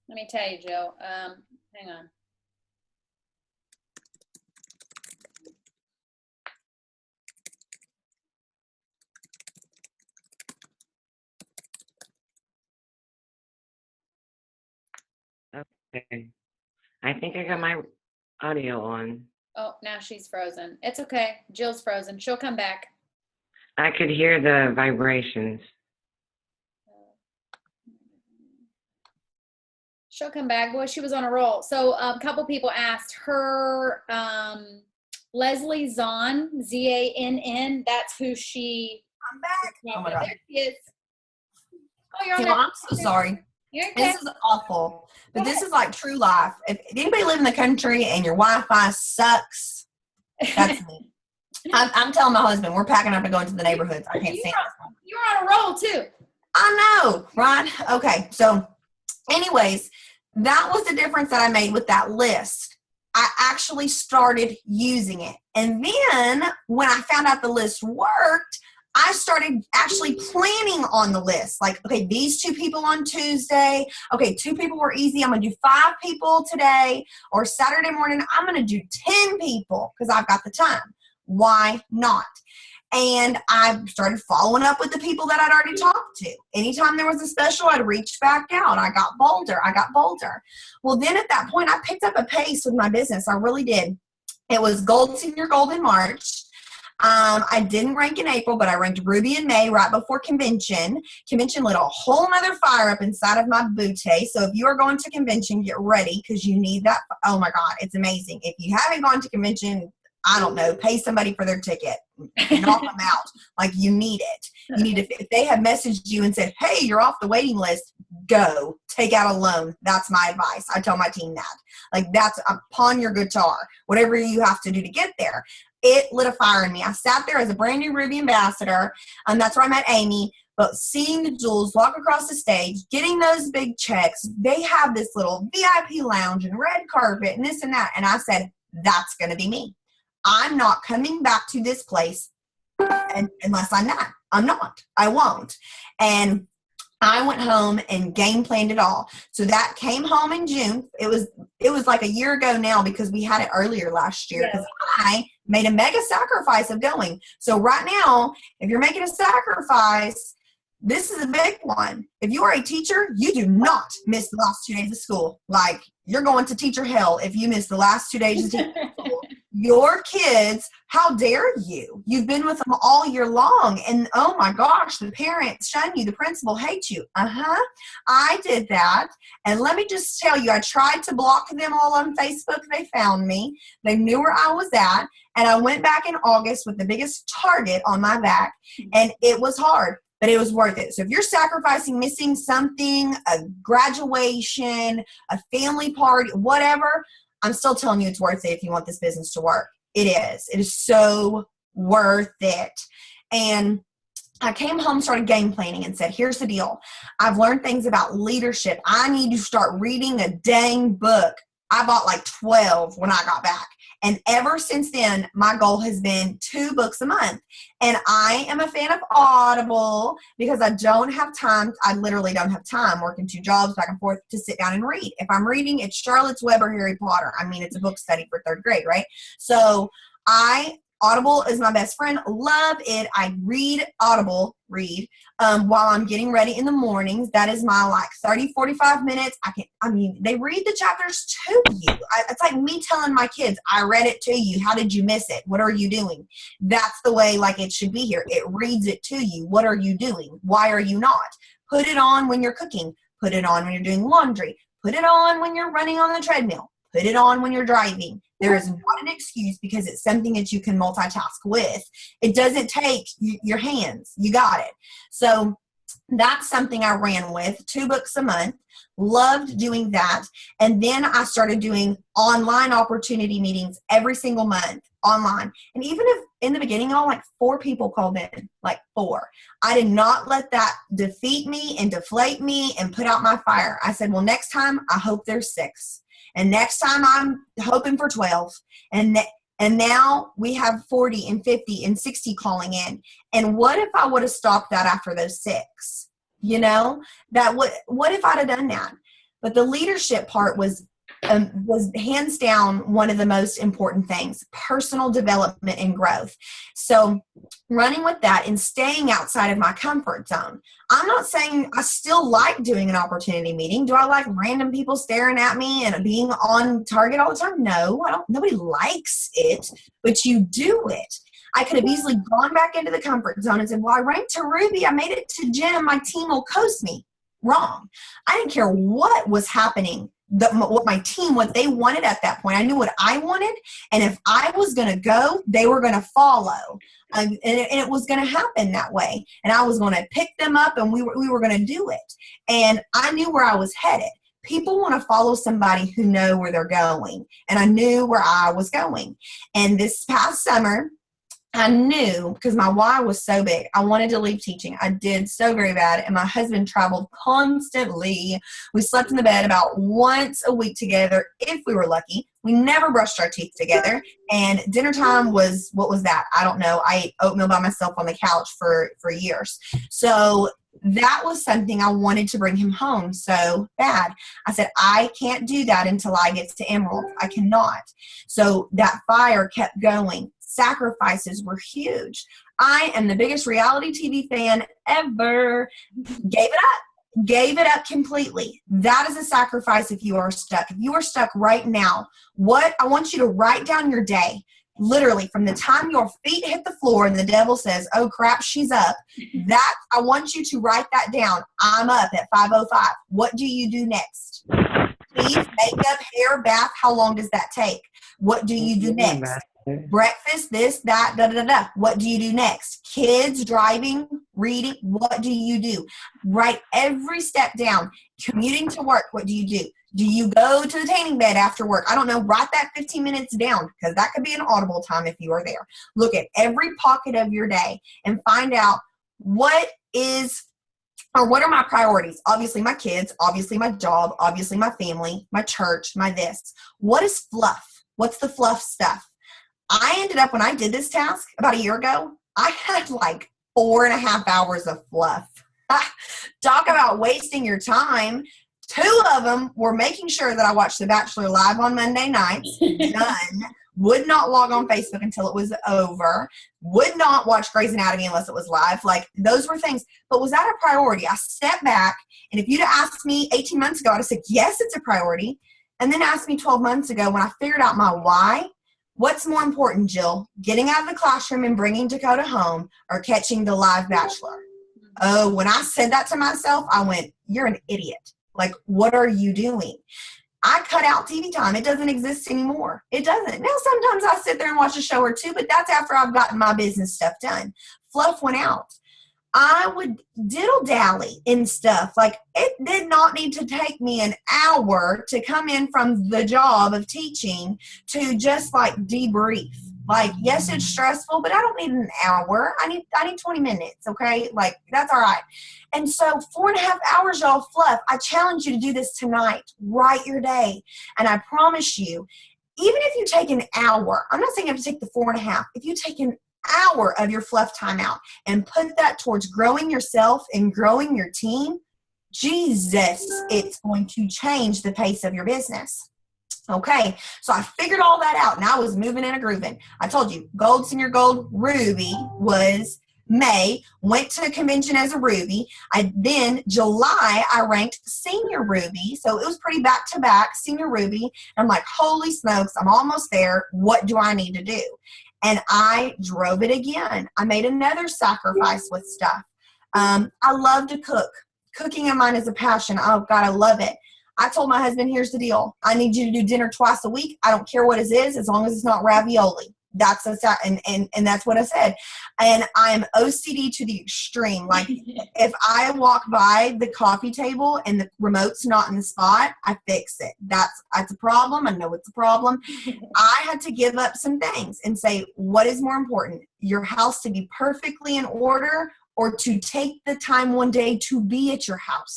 Let me tell you, Jill. Hang on. Okay. I think I got my audio on. Oh, now she's frozen. It's okay. Jill's frozen. She'll come back. I could hear the vibrations. She'll come back. Boy, she was on a roll. So a couple people asked her, Leslie Zahn, Z-A-N-N. That's who she. I'm back. Oh my God. There she is. Oh, you're on Well, there. I'm so sorry. You're okay. This is awful. But this is like true life. If anybody live in the country and your Wi-Fi sucks, that's me. I'm telling my husband we're packing up and going to the neighborhoods. I can't stand this one. You're on a roll too. I know, right? Okay, so anyways, that was the difference that I made with that list. I actually started using it. And then when I found out the list worked, I started actually planning on the list. Like, okay, these 2 people on Tuesday. Okay, 2 people were easy. I'm going to do 5 people today. Or Saturday morning, I'm going to do 10 people because I've got the time. Why not? And I started following up with the people that I'd already talked to. Anytime there was a special, I'd reach back out. I got bolder. Well, then at that point, I picked up a pace with my business. I really did. It was Gold Senior Gold in March. I didn't rank in April, but I ranked Ruby in May right before convention. Convention lit a whole nother fire up inside of my bootay. So if you are going to convention, get ready because you need that. Oh my God, it's amazing. If you haven't gone to convention, I don't know, pay somebody for their ticket, knock them out. Like, you need it. You need to, if they have messaged you and said, hey, you're off the waiting list, go take out a loan. That's my advice. I tell my team that. Like, that's pawn your guitar, whatever you have to do to get there. It lit a fire in me. I sat there as a brand new Ruby ambassador, and that's where I met Amy. But seeing the Jewels walk across the stage, getting those big checks, they have this little VIP lounge and red carpet and this and that. And I said, that's going to be me. I'm not coming back to this place unless I'm not. I'm not. I won't. And I went home and game planned it all. So that came home in June. It was like a year ago now because we had it earlier last year because I made a mega sacrifice of going. So right now, if you're making a sacrifice, this is a big one. If you are a teacher, you do not miss the last 2 days of school. Like, you're going to teacher hell if you miss the last 2 days of school. Your kids, how dare you? You've been with them all year long, and oh my gosh, the parents shun you, the principal hates you. I did that, and let me just tell you, I tried to block them all on Facebook. They found me. They knew where I was at, and I went back in August with the biggest target on my back, and it was hard. But it was worth it. So if you're sacrificing missing something, a graduation, a family party, whatever, I'm still telling you it's worth it if you want this business to work. It is. It is so worth it. And I came home, started game planning, and said, here's the deal. I've learned things about leadership. I need to start reading a dang book. I bought like 12 when I got back. And ever since then, my goal has been 2 books a month. And I am a fan of Audible because I don't have time. I literally don't have time working 2 jobs back and forth to sit down and read. If I'm reading, it's Charlotte's Web or Harry Potter. I mean, it's a book study for 3rd grade, right? So Audible is my best friend. Love it. I read Audible, while I'm getting ready in the mornings. That is my like 30, 45 minutes. They read the chapters to you. It's like me telling my kids, I read it to you. How did you miss it? What are you doing? That's the way like it should be here. It reads it to you. What are you doing? Why are you not? Put it on when you're cooking. Put it on when you're doing laundry. Put it on when you're running on the treadmill. Put it on when you're driving. There is not an excuse because it's something that you can multitask with. It doesn't take your hands. You got it. So that's something I ran with, 2 books a month. Loved doing that. And then I started doing online opportunity meetings every single month online. And even if in the beginning, all like 4 people called in, like 4. I did not let that defeat me and deflate me and put out my fire. I said, well, next time I hope there's 6. And next time I'm hoping for 12. And now we have 40 and 50 and 60 calling in. And what if I would have stopped that after those 6? You know, what if I'd have done that? but the leadership part was hands down one of the most important things, personal development and growth. So running with that and staying outside of my comfort zone. I'm not saying I still like doing an opportunity meeting. Do I like random people staring at me and being on target all the time? No, I don't. Nobody likes it, but you do it. I could have easily gone back into the comfort zone and said, well, I ranked to Ruby. I made it to Jim. My team will coast me. Wrong. I didn't care what was happening, what my team, what they wanted at that point. I knew what I wanted. And if I was going to go, they were going to follow. And it was going to happen that way. And I was going to pick them up and we were going to do it. And I knew where I was headed. People want to follow somebody who know where they're going. And I knew where I was going. And this past summer, I knew, because my why was so big, I wanted to leave teaching. I did so very bad, and my husband traveled constantly. We slept in the bed about once a week together, if we were lucky. We never brushed our teeth together, and dinner time was, what was that? I don't know. I ate oatmeal by myself on the couch for years. So that was something I wanted to bring him home so bad. I said, I can't do that until I get to Emerald. I cannot. So that fire kept going. Sacrifices were huge. I am the biggest reality TV fan ever. Gave it up completely. That is a sacrifice if you are stuck. If you are stuck right now, what I want you to write down your day, literally from the time your feet hit the floor and the devil says, oh crap, she's up. That I want you to write that down. I'm up at 5:05. What do you do next? Please, makeup, hair, bath. How long does that take? What do you do next? Breakfast, this, that, da, da, da, da. What do you do next? Kids, driving, reading. What do you do? Write every step down. Commuting to work. What do you do? Do you go to the tanning bed after work? I don't know. Write that 15 minutes down, because that could be an audible time if you are there. Look at every pocket of your day and find out what are my priorities. Obviously my kids, obviously my job, obviously my family, my church, my this. What is fluff? What's the fluff stuff? I ended up, when I did this task about a year ago, I had like 4.5 hours of fluff. Talk about wasting your time. 2 of them were making sure that I watched The Bachelor live on Monday nights. Done. Would not log on Facebook until it was over. Would not watch Grey's Anatomy unless it was live. Like, those were things. But was that a priority? I stepped back, and if you'd asked me 18 months ago, I'd have said, yes, it's a priority. And then asked me 12 months ago, when I figured out my why, what's more important, Jill? Getting out of the classroom and bringing Dakota home, or catching the live Bachelor? Oh, when I said that to myself, I went, you're an idiot. Like, what are you doing? I cut out TV time. It doesn't exist anymore. It doesn't. Now, sometimes I sit there and watch a show or two, but that's after I've gotten my business stuff done. Fluff went out. I would diddle-dally in stuff. Like, it did not need to take me an hour to come in from the job of teaching to just, like, debrief. Like, yes, it's stressful, but I don't need an hour. I need 20 minutes, okay? Like, that's all right. And so 4.5 hours, y'all, fluff. I challenge you to do this tonight. Write your day. And I promise you, even if you take an hour, I'm not saying you have to take the 4.5. If you take an hour of your fluff time out and put that towards growing yourself and growing your team, Jesus, it's going to change the pace of your business. Okay, so I figured all that out, and I was moving and a grooving. I told you, Gold, Senior Gold, Ruby was May, went to a convention as a Ruby. Then July, I ranked Senior Ruby, so it was pretty back-to-back, Senior Ruby. And I'm like, holy smokes, I'm almost there. What do I need to do? And I drove it again. I made another sacrifice with stuff. I love to cook. Cooking of mine is a passion. Oh, God, I love it. I told my husband, here's the deal. I need you to do dinner twice a week. I don't care what it is, as long as it's not ravioli. That's and that's what I said. And I'm OCD to the extreme. Like, if I walk by the coffee table and the remote's not in the spot, I fix it. That's a problem. I know it's a problem. I had to give up some things and say, what is more important? Your house to be perfectly in order, or to take the time one day to be at your house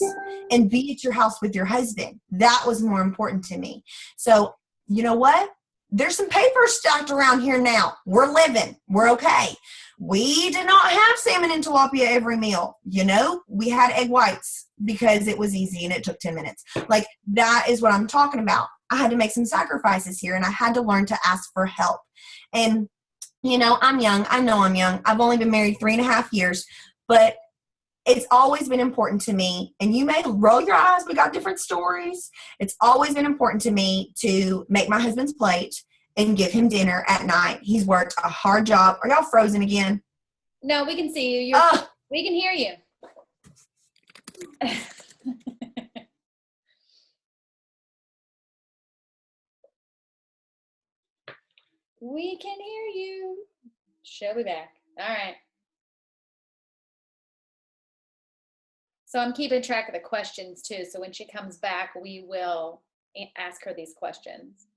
and be at your house with your husband. That was more important to me. So, you know what? there's some papers stacked around here now. We're living. We're okay. We did not have salmon and tilapia every meal. You know, we had egg whites because it was easy and it took 10 minutes. Like, that is what I'm talking about. I had to make some sacrifices here, and I had to learn to ask for help. And, you know, I'm young. I know I'm young. I've only been married 3.5 years, but it's always been important to me, and you may roll your eyes, we got different stories. It's always been important to me to make my husband's plate and give him dinner at night. He's worked a hard job. Are y'all frozen again? No, we can see you. We can hear you. We can hear you. She'll be back. All right. So I'm keeping track of the questions too. So when she comes back, we will ask her these questions.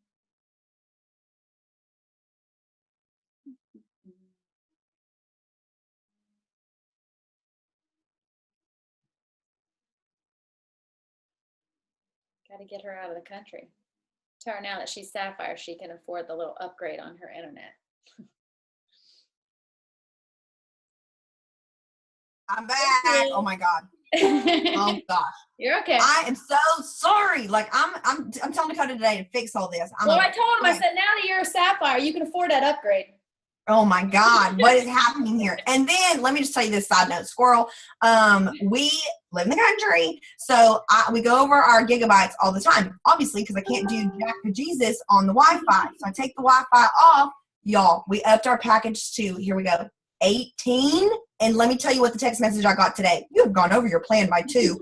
Got to get her out of the country. Tell her now that she's Sapphire, she can afford the little upgrade on her internet. I'm back. Oh my God. Oh gosh. You're okay. I am so sorry. Like, I'm telling Dakota today to fix all this. I told him, I said, now that you're a Sapphire, you can afford that upgrade. Oh my God, what is happening here? And then let me just tell you this side note, Squirrel. We live in the country, so we go over our gigabytes all the time, obviously, because I can't do Jack for Jesus on the Wi-Fi. So I take the Wi-Fi off. Y'all, we upped our package to, here we go, 18. And let me tell you what the text message I got today. You have gone over your plan by 2.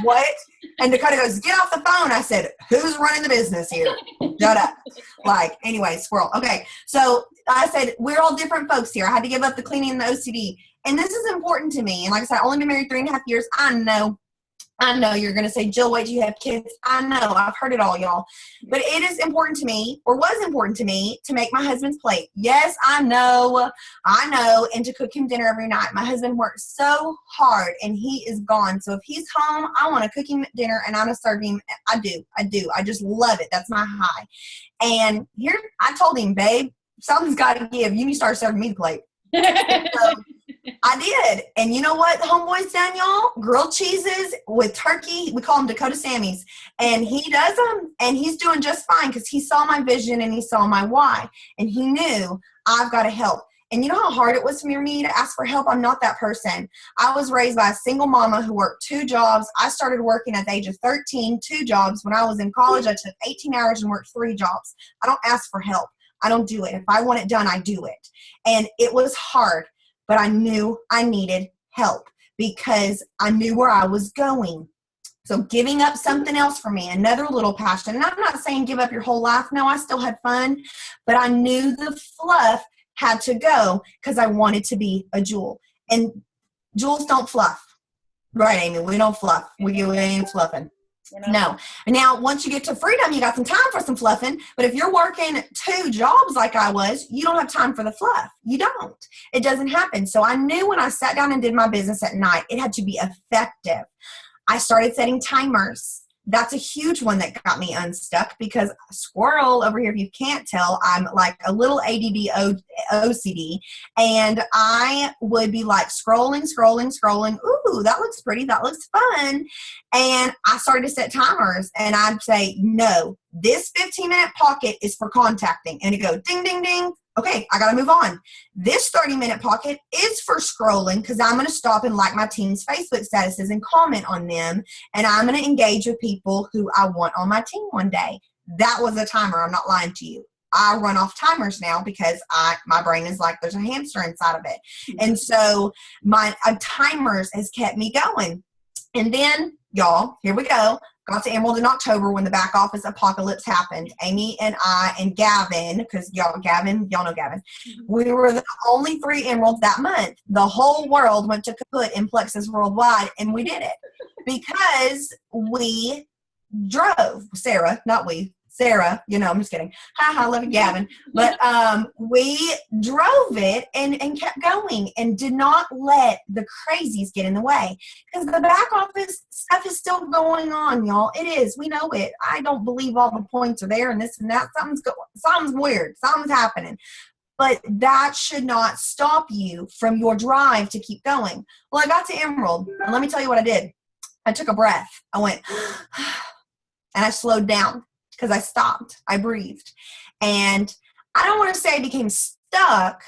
What? And Dakota goes, get off the phone. I said, who's running the business here? Shut up. Like, anyway, Squirrel. Okay. So I said, we're all different folks here. I had to give up the cleaning and the OCD. And this is important to me. And like I said, I've only been married 3.5 years. I know you're going to say, Jill, wait till you have kids. I know. I've heard it all, y'all. But it is important to me, or was important to me, to make my husband's plate. Yes, I know. And to cook him dinner every night. My husband works so hard, and he is gone. So if he's home, I want to cook him dinner, and I'm going to serve him. I do. I just love it. That's my high. And here, I told him, babe, something's got to give. You need to start serving me the plate. So, I did. And you know what homeboy's done, y'all? Grilled cheeses with turkey. We call them Dakota Sammys. And he does them. And he's doing just fine because he saw my vision and he saw my why. And he knew I've got to help. And you know how hard it was for me to ask for help? I'm not that person. I was raised by a single mama who worked 2 jobs. I started working at the age of 13, 2 jobs. When I was in college, I took 18 hours and worked 3 jobs. I don't ask for help. I don't do it. If I want it done, I do it. And it was hard. But I knew I needed help because I knew where I was going. So giving up something else for me, another little passion. And I'm not saying give up your whole life. No, I still had fun. But I knew the fluff had to go because I wanted to be a jewel. And jewels don't fluff. Right, Amy? We don't fluff. We ain't fluffing. No. Now, once you get to freedom, you got some time for some fluffing. But if you're working 2 jobs like I was, you don't have time for the fluff. You don't. It doesn't happen. So I knew when I sat down and did my business at night, it had to be effective. I started setting timers. That's a huge one that got me unstuck because Squirrel over here, if you can't tell, I'm like a little ADD OCD. And I would be like scrolling. Ooh, that looks pretty. That looks fun. And I started to set timers and I'd say, no, this 15-minute pocket is for contacting. And it'd go ding, ding, ding. Okay, I got to move on. This 30-minute pocket is for scrolling because I'm going to stop and like my team's Facebook statuses and comment on them. And I'm going to engage with people who I want on my team one day. That was a timer. I'm not lying to you. I run off timers now because my brain is like there's a hamster inside of it. And so my timers has kept me going. And then, y'all, here we go. Got to Emerald in October when the back office apocalypse happened. Amy and I and Gavin, because y'all know Gavin, we were the only 3 Emeralds that month. The whole world went to kaput in Plexus Worldwide, and we did it because we drove. Sarah, not we. Sarah, I'm just kidding. Ha, love you, Gavin. But we drove it and kept going and did not let the crazies get in the way, because the back office stuff is still going on, y'all. It is. We know it. I don't believe all the points are there and this and that. Something's weird. Something's happening. But that should not stop you from your drive to keep going. Well, I got to Emerald, and let me tell you what I did. I took a breath. I went, and I slowed down because I stopped. I breathed. And I don't want to say I became stuck.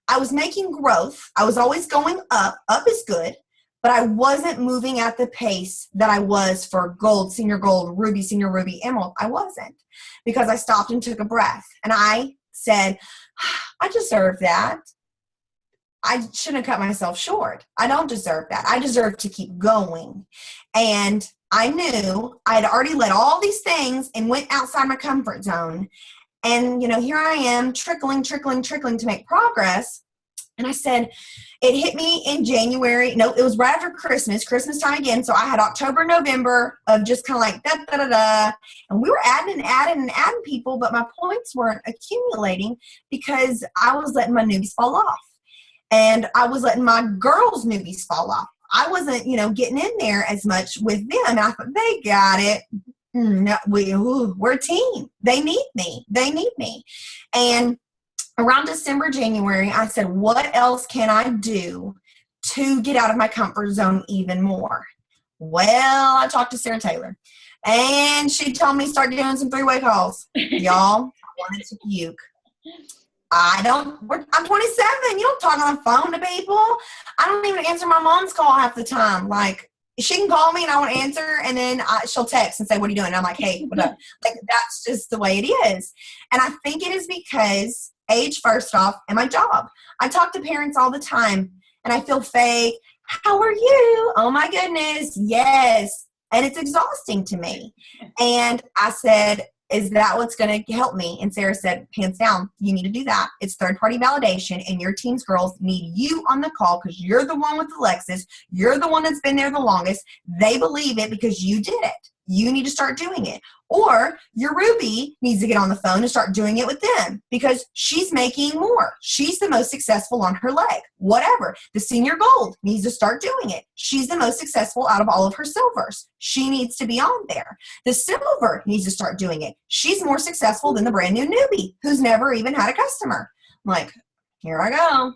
I was making growth. I was always going up. Up is good. But I wasn't moving at the pace that I was for gold, senior gold, ruby, senior ruby, emerald. I wasn't, because I stopped and took a breath. And I said, I deserve that. I shouldn't have cut myself short. I don't deserve that. I deserve to keep going. And I knew I'd already let all these things and went outside my comfort zone. And, here I am trickling to make progress. And I said, it hit me in January. No, it was right after Christmas time again. So I had October, November of just kind of like da. And we were adding people, but my points weren't accumulating because I was letting my newbies fall off. And I was letting my girls' newbies fall off. I wasn't, getting in there as much with them. And I thought, they got it. No, we're a team. They need me. And around December, January, I said, what else can I do to get out of my comfort zone even more? Well, I talked to Sarah Taylor, and she told me to start doing some three-way calls. Y'all, I wanted to puke. I'm 27. You don't talk on the phone to people. I don't even answer my mom's call half the time. Like, she can call me and I won't answer, and then she'll text and say, what are you doing? And I'm like, hey, what up? Like, that's just the way it is. And I think it is because age, first off, and my job. I talk to parents all the time, and I feel fake. How are you? Oh, my goodness. Yes. And it's exhausting to me. And I said, is that what's going to help me? And Sarah said, hands down, you need to do that. It's third-party validation, and your team's girls need you on the call because you're the one with the Lexus. You're the one that's been there the longest. They believe it because you did it. You need to start doing it. Or your Ruby needs to get on the phone and start doing it with them because she's making more. She's the most successful on her leg. Whatever. The senior gold needs to start doing it. She's the most successful out of all of her silvers. She needs to be on there. The silver needs to start doing it. She's more successful than the brand new newbie who's never even had a customer. I'm like, here I go.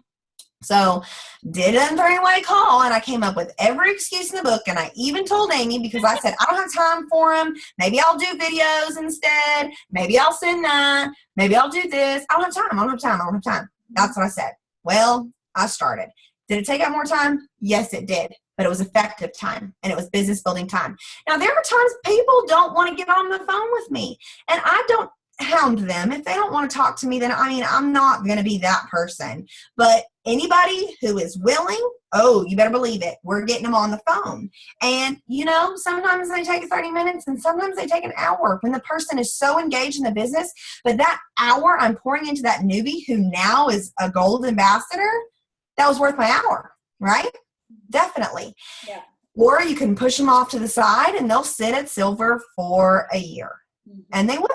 So did a three-way call, and I came up with every excuse in the book, and I even told Amy, because I said, I don't have time for them. Maybe I'll do videos instead. Maybe I'll send that. Maybe I'll do this. I don't have time. That's what I said. Well, I started. Did it take out more time? Yes, it did. But it was effective time, and it was business building time. Now, there are times people don't want to get on the phone with me, and I don't hound them. If they don't want to talk to me, then I'm not going to be that person. But anybody who is willing, oh, you better believe it, we're getting them on the phone. And, sometimes they take 30 minutes and sometimes they take an hour when the person is so engaged in the business. But that hour I'm pouring into that newbie who now is a gold ambassador, that was worth my hour, right? Definitely. Yeah. Or you can push them off to the side and they'll sit at silver for a year. Mm-hmm. And they will.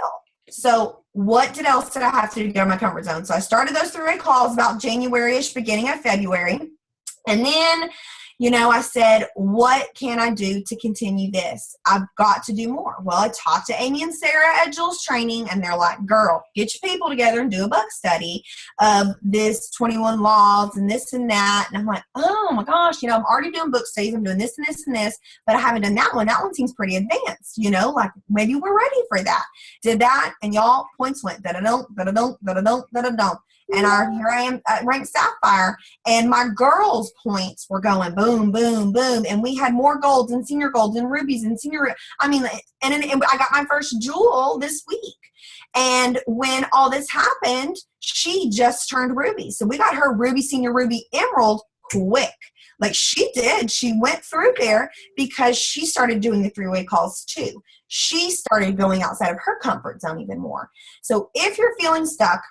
So what else did I have to do to get out of my comfort zone? So I started those three-way calls about January-ish, beginning of February. And then, I said, what can I do to continue this? I've got to do more. Well, I talked to Amy and Sarah at Jill's training, and they're like, girl, get your people together and do a book study of this 21 laws and this and that. And I'm like, oh my gosh, I'm already doing book studies. I'm doing this and this and this, but I haven't done that one. That one seems pretty advanced, like maybe we're ready for that. Did that, and y'all, points went da-da-don't. And here I am at ranked Sapphire, and my girls' points were going boom, boom, boom. And we had more golds and senior golds and rubies and and I got my first jewel this week. And when all this happened, she just turned ruby. So we got her ruby, senior ruby, emerald quick. Like she did. She went through there because she started doing the three-way calls too. She started going outside of her comfort zone even more. So if you're feeling stuck,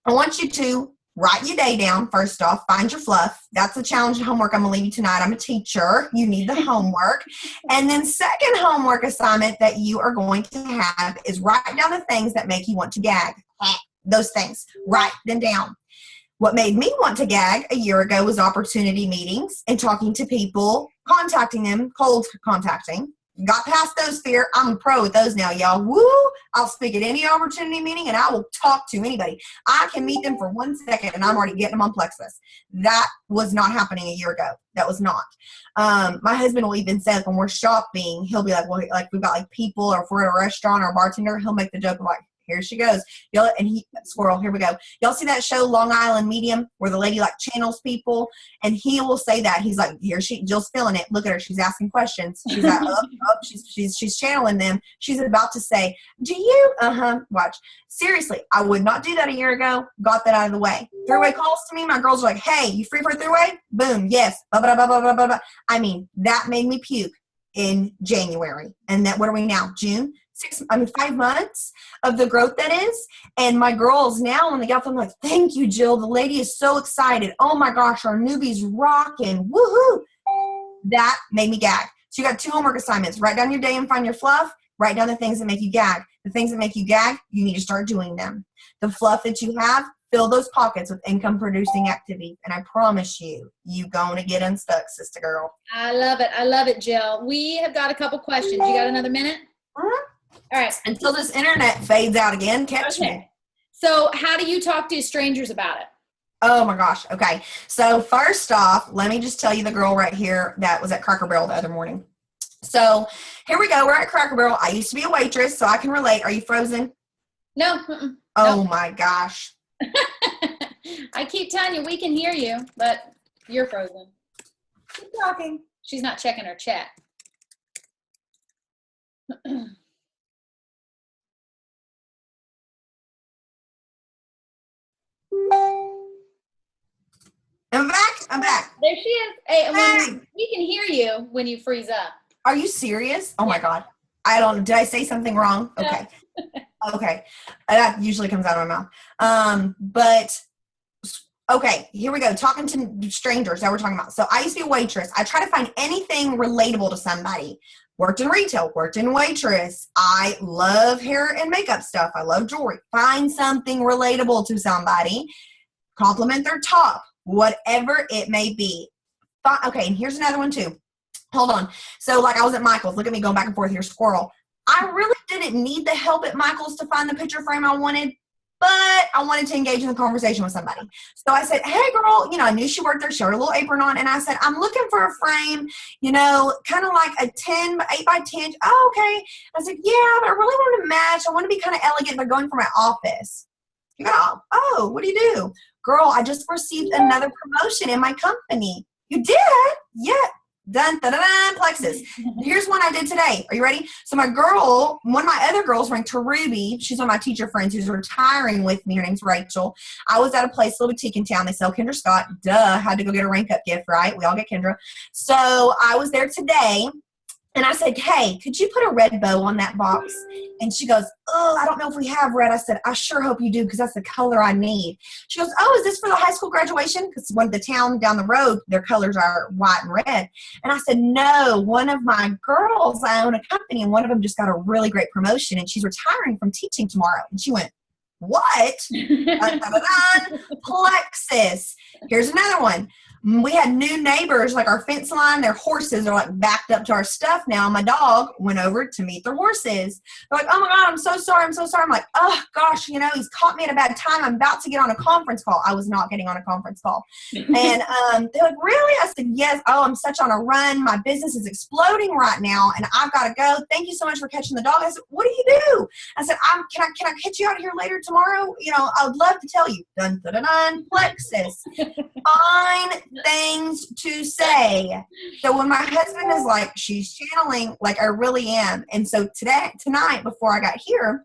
I want you to write your day down. First off, find your fluff. That's the challenge and homework I'm going to leave you tonight. I'm a teacher. You need the homework. And then second homework assignment that you are going to have is write down the things that make you want to gag. Those things. Write them down. What made me want to gag a year ago was opportunity meetings and talking to people, contacting them, cold contacting. Got past those fear. I'm a pro with those now, y'all. Woo! I'll speak at any opportunity meeting and I will talk to anybody. I can meet them for 1 second and I'm already getting them on Plexus. That was not happening a year ago. That was not. My husband will even say, like, when we're shopping, he'll be like, well, like we've got like people, or if we're at a restaurant or a bartender, he'll make the joke of like, here she goes. Y'all, and he, squirrel, here we go. Y'all see that show, Long Island Medium, where the lady like channels people? And he will say that. He's like, here Jill's feeling it. Look at her. She's asking questions. She's like, she's channeling them. She's about to say, do you? Watch. Seriously, I would not do that a year ago. Got that out of the way. Three-way calls to me. My girls are like, hey, you free for a three-way? Boom. Yes. Blah, blah, blah, blah, blah, blah, blah. I mean, that made me puke in January. And that, what are we now? June? 5 months of the growth that is. And my girls now, when they got them, like, thank you, Jill. The lady is so excited. Oh my gosh, our newbie's rocking. Woohoo. That made me gag. So you got 2 homework assignments. Write down your day and find your fluff. Write down the things that make you gag. The things that make you gag, you need to start doing them. The fluff that you have, fill those pockets with income producing activities. And I promise you, you going to get unstuck, sister girl. I love it. I love it, Jill. We have got a couple questions. You got another minute? All right. Until this internet fades out again, catch me. So how do you talk to strangers about it? Oh my gosh. Okay. So first off, let me just tell you the girl right here that was at Cracker Barrel the other morning. So here we go. We're at Cracker Barrel. I used to be a waitress, so I can relate. Are you frozen? No. Oh my gosh. I keep telling you, we can hear you, but you're frozen. Keep talking. She's not checking her chat. I'm back. There she is. Hey, we can hear you when you freeze up. Are you serious? Oh my God. I don't know. Did I say something wrong? Okay. Okay. That usually comes out of my mouth. But okay, here we go. Talking to strangers that we're talking about. So I used to be a waitress. I try to find anything relatable to somebody. Worked in retail, worked in waitress. I love hair and makeup stuff. I love jewelry. Find something relatable to somebody. Compliment their top, whatever it may be. Okay, and here's another one too. Hold on. So like I was at Michael's. Look at me going back and forth here, squirrel. I really didn't need the help at Michael's to find the picture frame I wanted, but I wanted to engage in the conversation with somebody. So I said, hey girl, I knew she worked there. She had a little apron on. And I said, I'm looking for a frame, kind of like a 8 by 10. Oh, okay. I said, yeah, but I really want to match. I want to be kind of elegant, but going for my office. Oh, what do you do? Girl, I just received another promotion in my company. You did? Yeah. Dun, dun, dun, dun, Plexus. Here's one I did today. Are you ready? So my girl, one of my other girls went to Ruby. She's one of my teacher friends who's retiring with me. Her name's Rachel. I was at a place, a little boutique in town. They sell Kendra Scott. Duh. Had to go get a rank up gift, right? We all get Kendra. So I was there today. And I said, hey, could you put a red bow on that box? And she goes, oh, I don't know if we have red. I said, I sure hope you do because that's the color I need. She goes, oh, is this for the high school graduation? Because one of the town down the road, their colors are white and red. And I said, no, one of my girls, I own a company, and one of them just got a really great promotion, and she's retiring from teaching tomorrow. And she went, what? Dun, dun, dun, dun. Plexus. Here's another one. We had new neighbors, like our fence line, their horses are like backed up to our stuff now. My dog went over to meet their horses. They're like, oh my God, I'm so sorry. I'm like, oh gosh, he's caught me at a bad time. I'm about to get on a conference call. I was not getting on a conference call. And they're like, really? I said, yes. Oh, I'm such on a run. My business is exploding right now and I've got to go. Thank you so much for catching the dog. I said, what do you do? I said, can I catch you out here later tomorrow? I would love to tell you. Dun, dun, dun, dun, Plexus. Fine things to say. So when my husband is like, she's channeling, like I really am. And so tonight before I got here,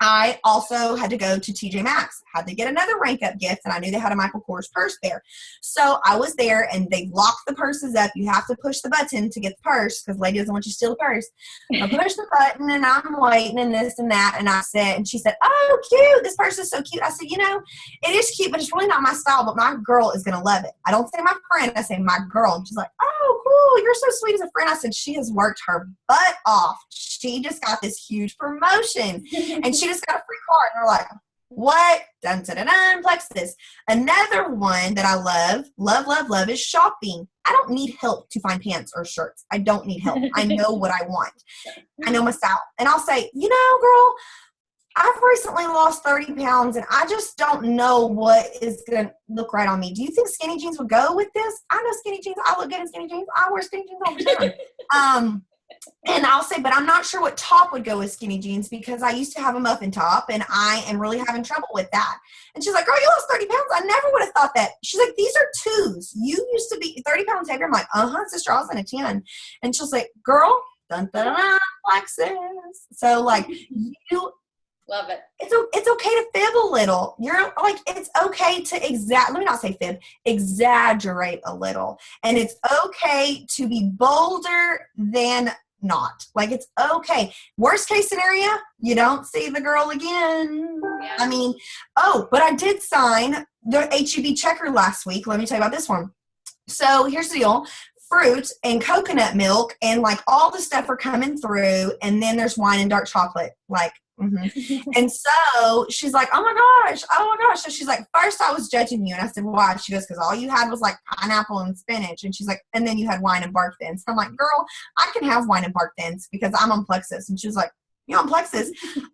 I also had to go to TJ Maxx, had to get another rank up gift, and I knew they had a Michael Kors purse there. So I was there, and they locked the purses up. You have to push the button to get the purse because lady doesn't want you to steal the purse. I push the button, and I'm waiting, and this and that, and she said, oh, cute, this purse is so cute. I said, it is cute, but it's really not my style, but my girl is going to love it. I don't say my friend, I say my girl. And she's like, oh, cool, you're so sweet as a friend. I said, she has worked her butt off. She just got this huge promotion, and she just got a free card. And we're like, what? Dun, dun, dun, dun, Plexus. Another one that I love is shopping. I don't need help to find pants or shirts. I don't need help. I know what I want. I know my style. And I'll say, girl, I've recently lost 30 pounds, and I just don't know what is going to look right on me. Do you think skinny jeans would go with this? I know skinny jeans. I look good in skinny jeans. I wear skinny jeans all the time. And I'll say, but I'm not sure what top would go with skinny jeans because I used to have a muffin top, and I am really having trouble with that. And she's like, girl, you lost 30 pounds. I never would have thought that. She's like, these are twos. You used to be 30 pounds heavier. I'm like, sister, I was in a 10. And she'll say, girl, dun, dun, dun, dun, Plexus. So like you love it. It's okay to fib a little. You're like, it's okay to let me not say fib, exaggerate a little. And it's okay to be bolder than not. Like, it's okay. Worst case scenario, you don't see the girl again. Yeah. I mean, but I did sign the HEB checker last week. Let me tell you about this one. So here's the deal. Fruit and coconut milk and like all the stuff are coming through, and then there's wine and dark chocolate. Like, and so she's like, oh my gosh. So she's like, first I was judging you. And I said, why? She goes, because all you had was like pineapple and spinach. And she's like, and then you had wine and bark thins. I'm like, girl, I can have wine and bark thins because I'm on Plexus. And she was like, you're on Plexus.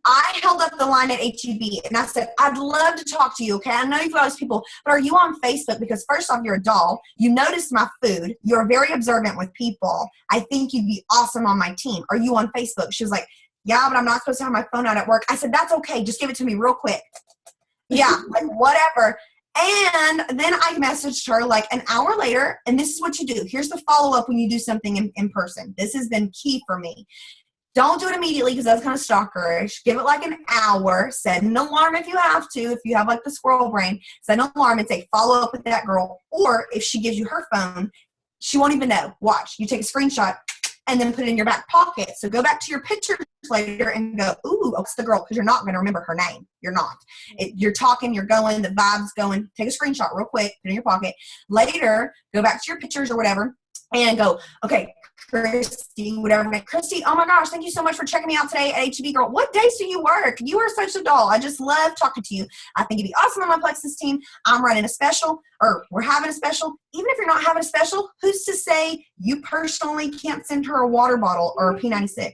I held up the line at HEB and I said, I'd love to talk to you. Okay. I know you've got all these people, but are you on Facebook? Because first off, you're a doll. You notice my food. You're very observant with people. I think you'd be awesome on my team. Are you on Facebook? She was like, yeah, but I'm not supposed to have my phone out at work. I said, that's okay. Just give it to me real quick. Yeah, like whatever. And then I messaged her like an hour later, and this is what you do. Here's the follow-up when you do something in person. This has been key for me. Don't do it immediately because that's kind of stalkerish. Give it like an hour. Set an alarm if you have to. If you have like the squirrel brain, set an alarm and say, follow up with that girl. Or if she gives you her phone, she won't even know. Watch. You take a screenshot and then put it in your back pocket. So go back to your pictures later and go, ooh, it's the girl, because you're not going to remember her name. You're not. You're talking, you're going, the vibe's going. Take a screenshot real quick, put it in your pocket. Later, go back to your pictures or whatever and go, okay, Christy, whatever. Christy, oh my gosh, thank you so much for checking me out today at HEB Girl. What days do you work? You are such a doll. I just love talking to you. I think you'd be awesome on my Plexus team. I'm running a special, or we're having a special. Even if you're not having a special, who's to say you personally can't send her a water bottle or a P96?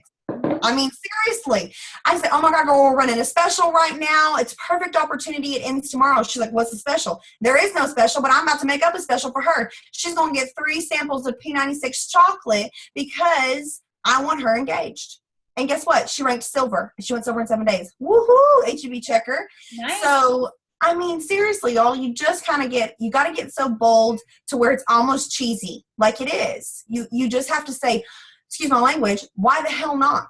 I mean, seriously. I said, oh my God, girl, we're running a special right now. It's a perfect opportunity. It ends tomorrow. She's like, what's the special? There is no special, but I'm about to make up a special for her. She's going to get 3 samples of P96 chocolate because I want her engaged. And guess what? She ranked silver. She went silver in 7 days. Woohoo, HEB checker. Nice. So, I mean, seriously, y'all, you just kind of you got to get so bold to where it's almost cheesy, like it is. You just have to say, excuse my language, why the hell not?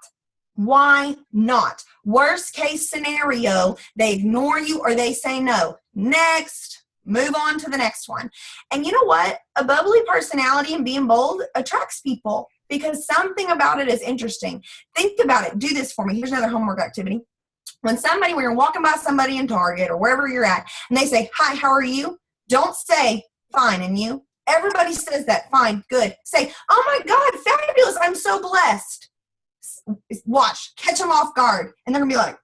Why not? Worst case scenario, they ignore you or they say no. Next, move on to the next one. And you know what? A bubbly personality and being bold attracts people because something about it is interesting. Think about it. Do this for me. Here's another homework activity. When you're walking by somebody in Target or wherever you're at, and they say, hi, how are you? Don't say, fine, and you? Everybody says that. Fine, good. Say, oh my God, fabulous. I'm so blessed. Watch, catch them off guard. And they're going to be like,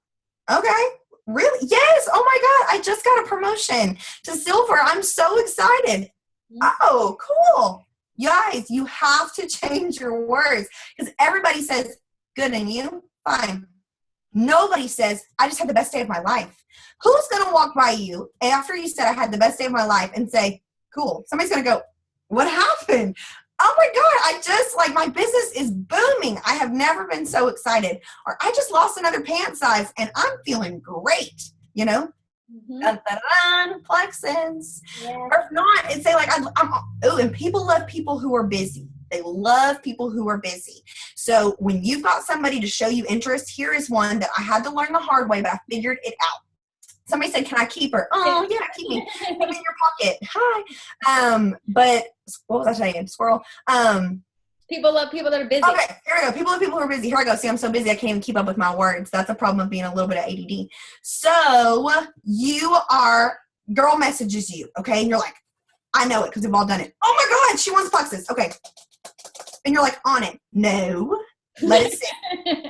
okay, really? Yes. Oh my God, I just got a promotion to silver. I'm so excited. Oh, cool. Guys, you have to change your words because everybody says, good, and you? Fine. Nobody says, I just had the best day of my life. Who's going to walk by you after you said I had the best day of my life and say, cool? Somebody's going to go, what happened? Oh my God, my business is booming. I have never been so excited. Or I just lost another pant size and I'm feeling great, you know? Mm-hmm. Dun, dun, dun, Plexus. Yeah. Or if not, and say like, and people love people who are busy. They love people who are busy. So when you've got somebody to show you interest, here is one that I had to learn the hard way, but I figured it out. Somebody said, can I keep her? Oh, yeah, keep me. Keep me in your pocket. Hi. But what was I saying? Squirrel. People love people that are busy. Okay, here we go. People love people who are busy. Here I go. See, I'm so busy I can't even keep up with my words. That's a problem of being a little bit of ADD. So girl messages you, okay? And you're like, I know it because we've all done it. Oh my God, she wants plexus. Okay. And you're like, on it. No. Let it sit.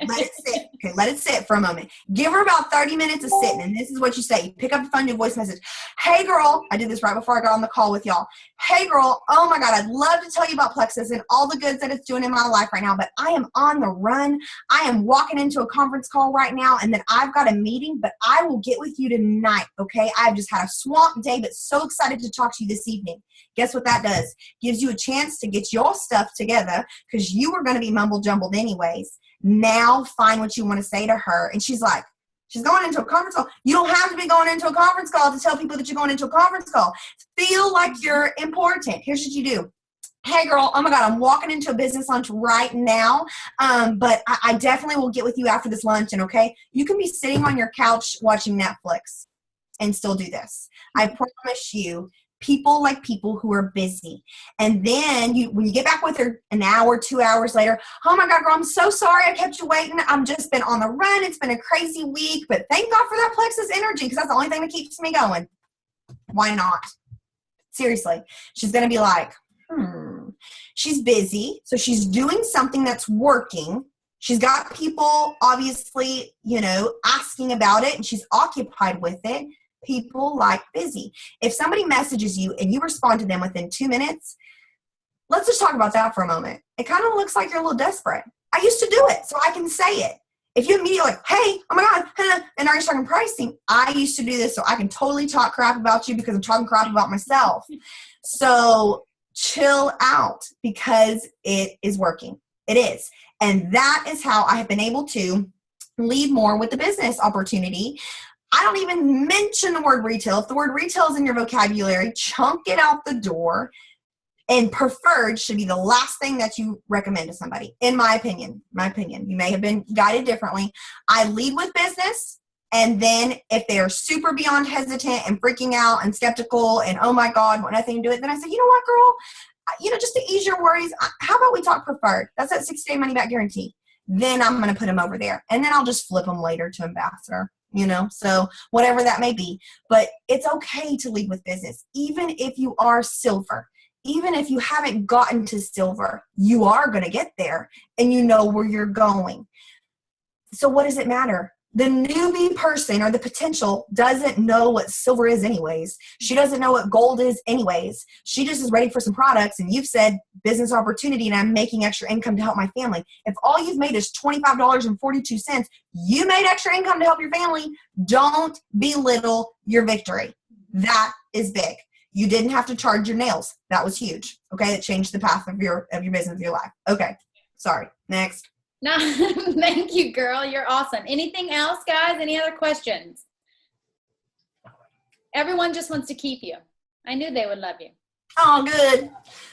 Let it sit. Okay, let it sit for a moment. Give her about 30 minutes of sitting, and this is what you say. You pick up the phone, do a voice message. Hey, girl. I did this right before I got on the call with y'all. Hey, girl. Oh, my God. I'd love to tell you about Plexus and all the goods that it's doing in my life right now, but I am on the run. I am walking into a conference call right now, and then I've got a meeting, but I will get with you tonight, okay? I've just had a swamp day, but so excited to talk to you this evening. Guess what that does? Gives you a chance to get your stuff together because you were going to be mumble-jumbled anyways. Now find what you want to say to her. And she's like, she's going into a conference call. You don't have to be going into a conference call to tell people that you're going into a conference call. Feel like you're important. Here's what you do. Hey, girl, oh, my God, I'm walking into a business lunch right now, but I definitely will get with you after this luncheon, okay? You can be sitting on your couch watching Netflix and still do this. I promise you. People like people who are busy. And then when you get back with her an hour, 2 hours later, oh my God, girl, I'm so sorry I kept you waiting. I've just been on the run. It's been a crazy week, but thank God for that plexus energy because that's the only thing that keeps me going. Why not? Seriously. She's going to be like, she's busy. So she's doing something that's working. She's got people obviously, asking about it and she's occupied with it. People like busy. If somebody messages you and you respond to them within 2 minutes, let's just talk about that for a moment. It kind of looks like you're a little desperate. I used to do it, so I can say it. If you immediately like, hey, oh my God, and are you talking pricing? I used to do this, so I can totally talk crap about you because I'm talking crap about myself. So chill out because it is working. It is. And that is how I have been able to lead more with the business opportunity. I don't even mention the word retail. If the word retail is in your vocabulary, chunk it out the door. And preferred should be the last thing that you recommend to somebody, in my opinion. You may have been guided differently. I lead with business. And then if they are super beyond hesitant and freaking out and skeptical and, oh my God, want nothing to do with it, then I say, you know what, girl? Just to ease your worries, how about we talk preferred? That's that 60-day money back guarantee. Then I'm going to put them over there. And then I'll just flip them later to ambassador. So whatever that may be. But it's okay to lead with business, even if you are silver. Even if you haven't gotten to silver, you are going to get there and you know where you're going. So what does it matter? The newbie person or the potential doesn't know what silver is anyways. She doesn't know what gold is anyways. She just is ready for some products and you've said business opportunity and I'm making extra income to help my family. If all you've made is $25.42, you made extra income to help your family. Don't belittle your victory. That is big. You didn't have to charge your nails. That was huge. Okay. It changed the path of your business, of your life. Okay. Sorry. Next. No, thank you, girl. You're awesome. Anything else, guys? Any other questions? Everyone just wants to keep you. I knew they would love you. Oh, good.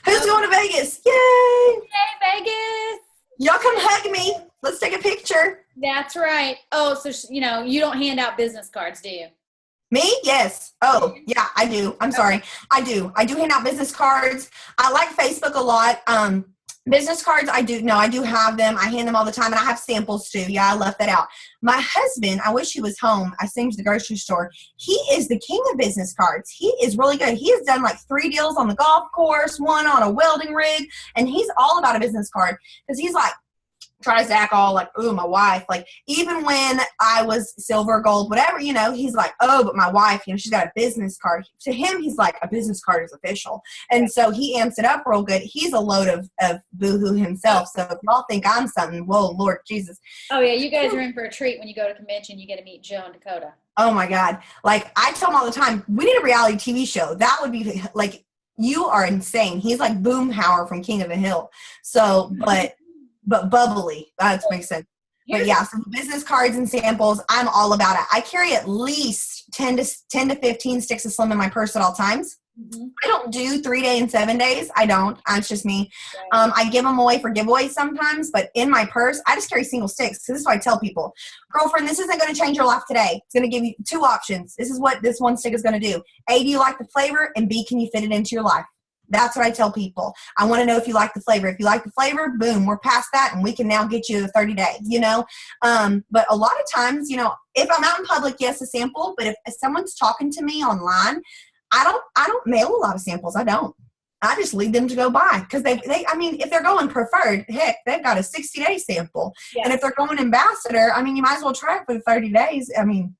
Who's going to Vegas? Yay! Yay, Vegas! Y'all come hug me. Let's take a picture. That's right. Oh, so, you don't hand out business cards, do you? Me? Yes. Oh, yeah, I do. I'm sorry. I do hand out business cards. I like Facebook a lot. Business cards, I do have them. I hand them all the time, and I have samples too. Yeah, I left that out. My husband, I wish he was home. I sing to the grocery store. He is the king of business cards. He is really good. He has done like 3 deals on the golf course, 1 on a welding rig, and he's all about a business card because he's like, tries to act all like, ooh, my wife. Like, even when I was silver, gold, whatever, he's like, oh, but my wife, she's got a business card. To him, he's like, a business card is official. And so he amps it up real good. He's a load of boo-hoo himself. So if y'all think I'm something, whoa, Lord Jesus. Oh, yeah, you guys are in for a treat when you go to convention. You get to meet Jill and Dakota. Oh, my God. Like, I tell him all the time, we need a reality TV show. That would be, like, you are insane. He's like Boomhauer from King of the Hill. So, but bubbly. That makes sense. But yeah, so business cards and samples, I'm all about it. I carry at least 10 to 15 sticks of Slim in my purse at all times. I don't do 3 day and 7 days. I don't. It's just me. Right. I give them away for giveaways sometimes, but in my purse, I just carry single sticks. So this is what I tell people, girlfriend, this isn't going to change your life today. It's going to give you 2 options. This is what this one stick is going to do. A, do you like the flavor? And B, can you fit it into your life? That's what I tell people. I want to know if you like the flavor. If you like the flavor, boom, we're past that and we can now get you the 30 days, you know? But a lot of times, you know, if I'm out in public, yes, a sample, but if someone's talking to me online, I don't mail a lot of samples. I don't. I just leave them to go buy because I mean, if they're going preferred, heck, they've got a 60-day sample. Yeah. And if they're going ambassador, I mean, you might as well try it for the 30 days. I mean,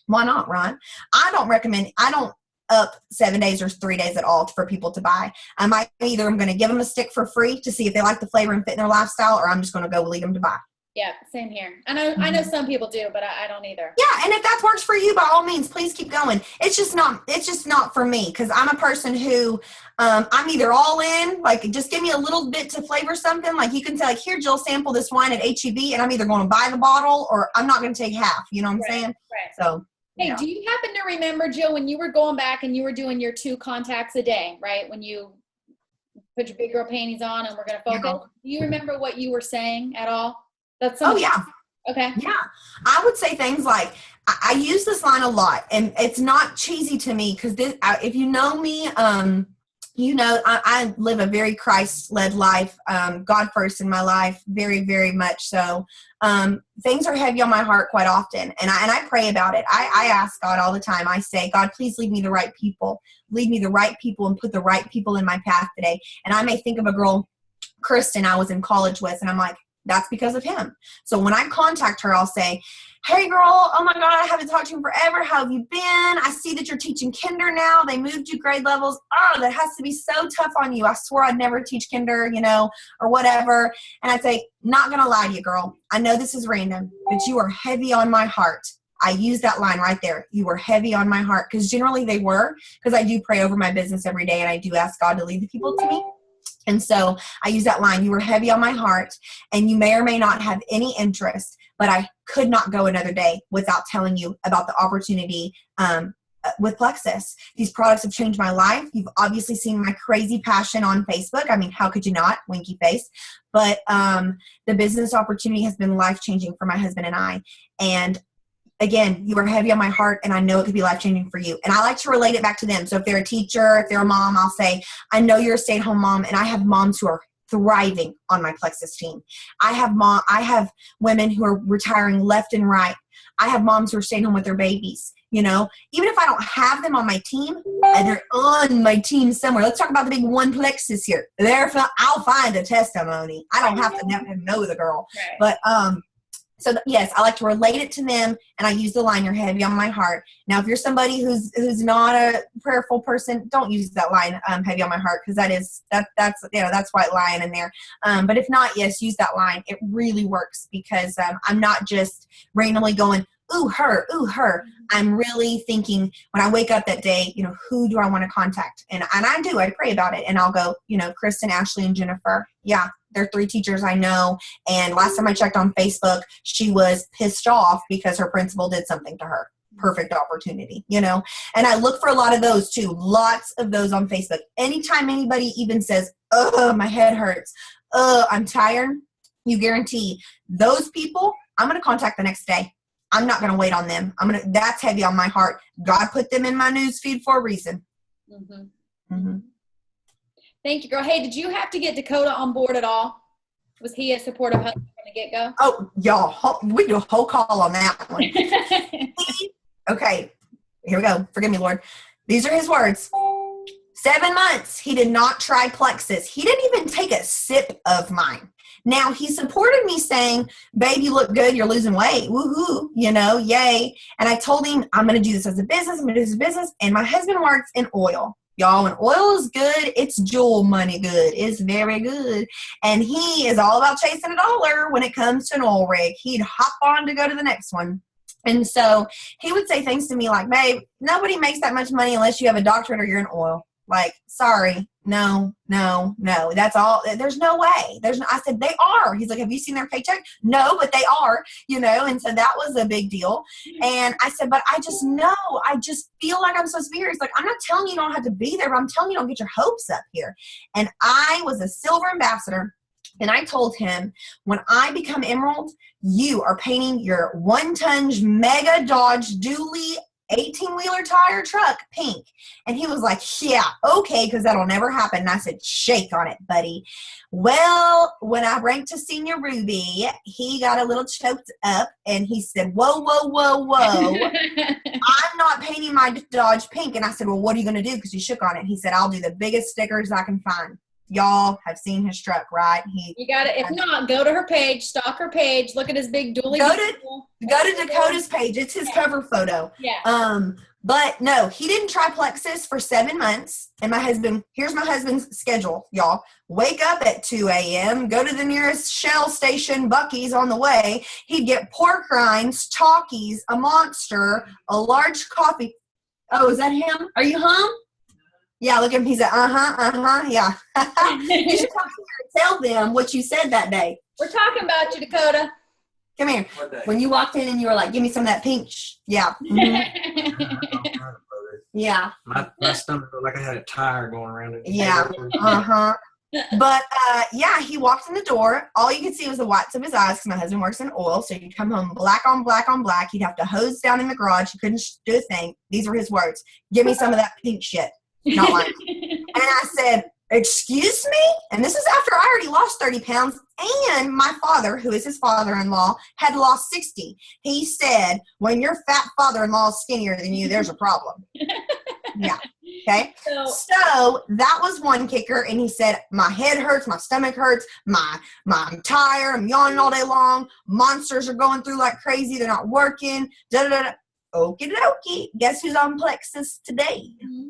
why not, Ron? I don't up 7 days or 3 days at all for people to buy. I'm going to give them a stick for free to see if they like the flavor and fit in their lifestyle, or I'm just going to go lead them to buy. Yeah, same here. I know some people do, but I don't either. Yeah, and if that works for you, by all means, please keep going. It's just not for me because I'm a person who I'm either all in, like just give me a little bit to flavor something. Like you can say, like, here, Jill, sample this wine at HEB, and I'm either going to buy the bottle or I'm not going to take half. You know what I'm saying? Right. So. Hey, Yeah. do you happen to remember, Jill, when you were going back and you were doing your 2 contacts a day, right? When you put your big girl panties on and we're going to focus. Yeah. Do you remember what you were saying at all? That's Oh, yeah. Okay. Yeah. I would say things like, I use this line a lot, and it's not cheesy to me because if you know me, you know, I live a very Christ-led life, God first in my life, very, very much so. Things are heavy on my heart quite often, and I pray about it. I ask God all the time. I say, God, please lead me the right people. Lead me the right people and put the right people in my path today. And I may think of a girl, Kristen, I was in college with, and I'm like, that's because of him. So when I contact her, I'll say, hey girl, oh my God, I haven't talked to you in forever. How have you been? I see that you're teaching kinder now. They moved you grade levels. Oh, that has to be so tough on you. I swore I'd never teach kinder, you know, or whatever. And I'd say, not going to lie to you, girl. I know this is random, but you are heavy on my heart. I use that line right there. You were heavy on my heart, because generally they were, because I do pray over my business every day and I do ask God to lead the people to me. And so I use that line, you were heavy on my heart, and you may or may not have any interest, but I could not go another day without telling you about the opportunity with Plexus. These products have changed my life. You've obviously seen my crazy passion on Facebook. I mean, how could you not? Winky face. But the business opportunity has been life-changing for my husband and I. And again, you are heavy on my heart, and I know it could be life-changing for you. And I like to relate it back to them. So if they're a teacher, if they're a mom, I'll say, I know you're a stay-at-home mom, and I have moms who are thriving on my Plexus team. I have women who are retiring left and right. I have moms who are staying home with their babies. You know, even if I don't have them on my team, they're on my team somewhere. Let's talk about the big one Plexus here. I'll find a testimony. I don't have to know the girl, but so yes, I like to relate it to them, and I use the line, you're heavy on my heart. Now, if you're somebody who's not a prayerful person, don't use that line, heavy on my heart, because that's white lying in there. But if not, yes, use that line. It really works, because I'm not just randomly going, ooh, her. I'm really thinking when I wake up that day, you know, who do I want to contact? And I pray about it, and I'll go, you know, Kristen, Ashley, and Jennifer. Yeah, they're 3 teachers I know. And last time I checked on Facebook, she was pissed off because her principal did something to her. Perfect opportunity, you know? And I look for a lot of those too. Lots of those on Facebook. Anytime anybody even says, oh, my head hurts. I'm tired. You guarantee those people, I'm going to contact the next day. I'm not going to wait on them. That's heavy on my heart. God put them in my news feed for a reason. Mm-hmm. Mm-hmm. Thank you, girl. Hey, did you have to get Dakota on board at all? Was he a supportive husband from the get-go? Oh, y'all, we do a whole call on that one. Okay, here we go. Forgive me, Lord. These are his words. 7 months, he did not try Plexus. He didn't even take a sip of mine. Now, he supported me saying, babe, you look good. You're losing weight. Woohoo. You know, yay. And I told him, I'm going to do this as a business. I'm going to do this as a business. And my husband works in oil. Y'all, when oil is good, it's jewel money good. It's very good. And he is all about chasing a dollar when it comes to an oil rig. He'd hop on to go to the next one. And so he would say things to me like, babe, nobody makes that much money unless you have a doctorate or you're in oil. Like, sorry, no. That's all. There's no way. I said, they are. He's like, have you seen their paycheck? No, but they are, and so that was a big deal. And I said, but I just know, I just feel like I'm supposed to be here. He's like, I'm not telling you don't have to be there, but I'm telling you don't get your hopes up here. And I was a silver ambassador. And I told him, when I become emerald, you are painting your 1-ton mega Dodge dually 18-wheeler tire truck pink. And he was like, yeah, okay, because that'll never happen. And I said, shake on it, buddy. Well, when I ranked to Senior Ruby, he got a little choked up and he said, whoa. I'm not painting my Dodge pink. And I said, well, what are you going to do? Because he shook on it. He said, I'll do the biggest stickers I can find. Y'all have seen his truck, right? You got it. If not, go to her page, stalk her page, look at his big dually. Go to Dakota's page. It's his cover photo. Yeah. But no, he didn't try Plexus for 7 months. And here's my husband's schedule, y'all. Wake up at 2 a.m., go to the nearest Shell station, Buc-ee's on the way. He'd get pork rinds, Talkies, a Monster, a large coffee. Oh, is that him? Are you home? Yeah, look at him. He's like, yeah. You should come here and tell them what you said that day. We're talking about you, Dakota. Come here. When you walked in and you were like, give me some of that pink. Yeah. Mm-hmm. Yeah. My stomach felt like I had a tire going around it. Yeah. But, he walked in the door. All you could see was the whites of his eyes because my husband works in oil. So you'd come home black on black on black. He'd have to hose down in the garage. He couldn't do a thing. These were his words. Give me some of that pink shit. Not like. And I said, excuse me? And this is after I already lost 30 pounds. And my father, who is his father-in-law, had lost 60. He said, when your fat father-in-law is skinnier than you, there's a problem. Yeah. Okay. So that was one kicker. And he said, my head hurts, my stomach hurts, I'm tired, I'm yawning all day long. Monsters are going through like crazy. They're not working. Okie dokie. Guess who's on Plexus today? Mm-hmm.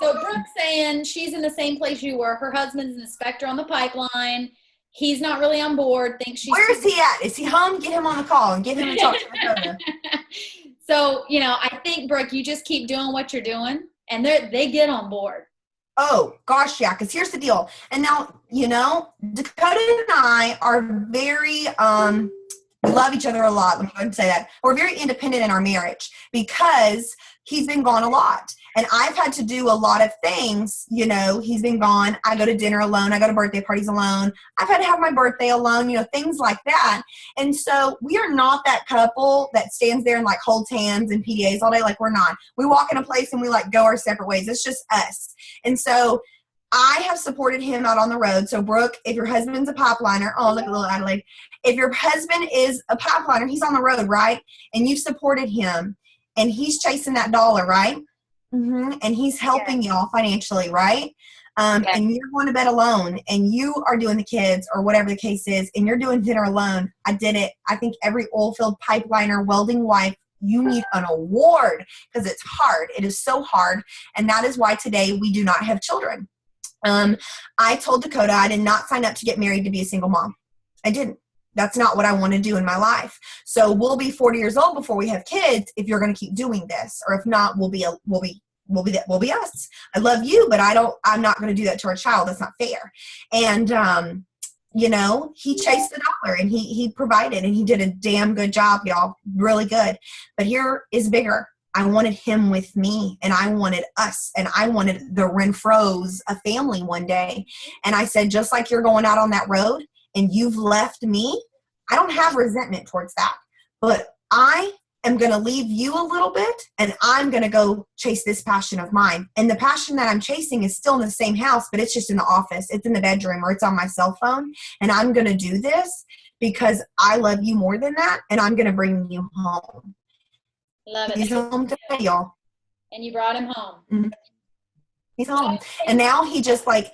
So Brooke's saying she's in the same place you were. Her husband's an inspector on the pipeline. He's not really on board. Where is he at? Is he home? Get him on the call and get him to talk to Dakota. So, I think, Brooke, you just keep doing what you're doing, and they get on board. Oh, gosh, yeah, because here's the deal. And now, Dakota and I are very we love each other a lot. Let me go ahead and say that. We're very independent in our marriage because he's been gone a lot. And I've had to do a lot of things. He's been gone. I go to dinner alone. I go to birthday parties alone. I've had to have my birthday alone, things like that. And so we are not that couple that stands there and like holds hands and PDAs all day. Like we're not. We walk in a place and we like go our separate ways. It's just us. And so I have supported him out on the road. So Brooke, if your husband's a pipeliner, oh, look at little Adelaide. If your husband is a pipeliner, he's on the road, right? And you've supported him and he's chasing that dollar, right? Mm-hmm. And he's helping y'all financially, right? And you're going to bed alone and you are doing the kids or whatever the case is, and you're doing dinner alone. I did it. I think every oil field pipeliner, welding wife, you need an award because it's hard. It is so hard. And that is why today we do not have children. I told Dakota I did not sign up to get married to be a single mom. I didn't. That's not what I want to do in my life. So we'll be 40 years old before we have kids if you're going to keep doing this, or if not, we'll be us. I love you, but I'm not going to do that to our child. That's not fair. And he chased the dollar and he provided and he did a damn good job, y'all. Really good. But here is bigger. I wanted him with me and I wanted us and I wanted the Renfros, a family one day. And I said, just like you're going out on that road and you've left me, I don't have resentment towards that, but I am going to leave you a little bit and I'm going to go chase this passion of mine. And the passion that I'm chasing is still in the same house, but it's just in the office. It's in the bedroom or it's on my cell phone. And I'm going to do this because I love you more than that. And I'm going to bring you home. Love it. He's home today, y'all. And you brought him home. Mm-hmm. He's home. And now he just like,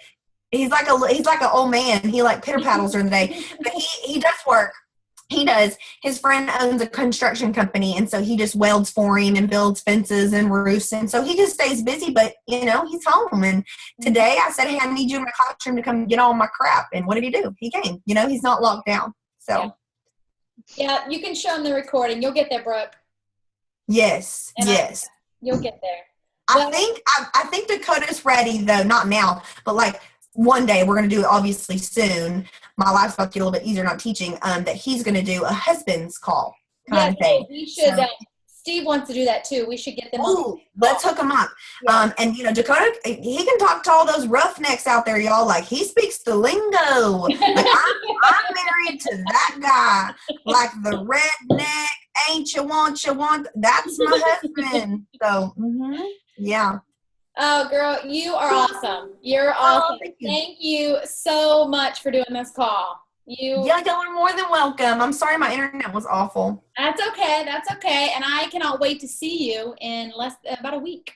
he's like an old man. He like pitter paddles during the day, but he does work. He does. His friend owns a construction company, and so he just welds for him and builds fences and roofs, and so he just stays busy. But he's home. And today I said, "Hey, I need you in my classroom to come get all my crap." And what did he do? He came. He's not locked down. So yeah, you can show him the recording. You'll get there, Brooke. Yes. And yes. you'll get there. I think Dakota's ready though, not now, but like one day we're gonna do it obviously soon. My life's about to get a little bit easier not teaching, that he's gonna do a husband's call kind of thing. We should So, Steve wants to do that too. We should get them ooh, let's hook him up. Yeah. And Dakota, he can talk to all those roughnecks out there, y'all. Like he speaks the lingo. Like I'm married to that guy. Like the redneck, ain't you want you want. That's my husband. So yeah. Oh, girl, you are awesome. You're awesome. Thank you so much for doing this call. Yeah, y'all are more than welcome. I'm sorry my internet was awful. That's okay. That's okay. And I cannot wait to see you in about a week.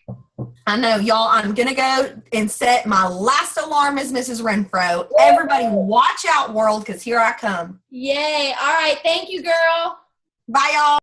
I know, y'all. I'm going to go and set my last alarm as Mrs. Renfro. Everybody watch out, world, because here I come. Yay. All right. Thank you, girl. Bye, y'all.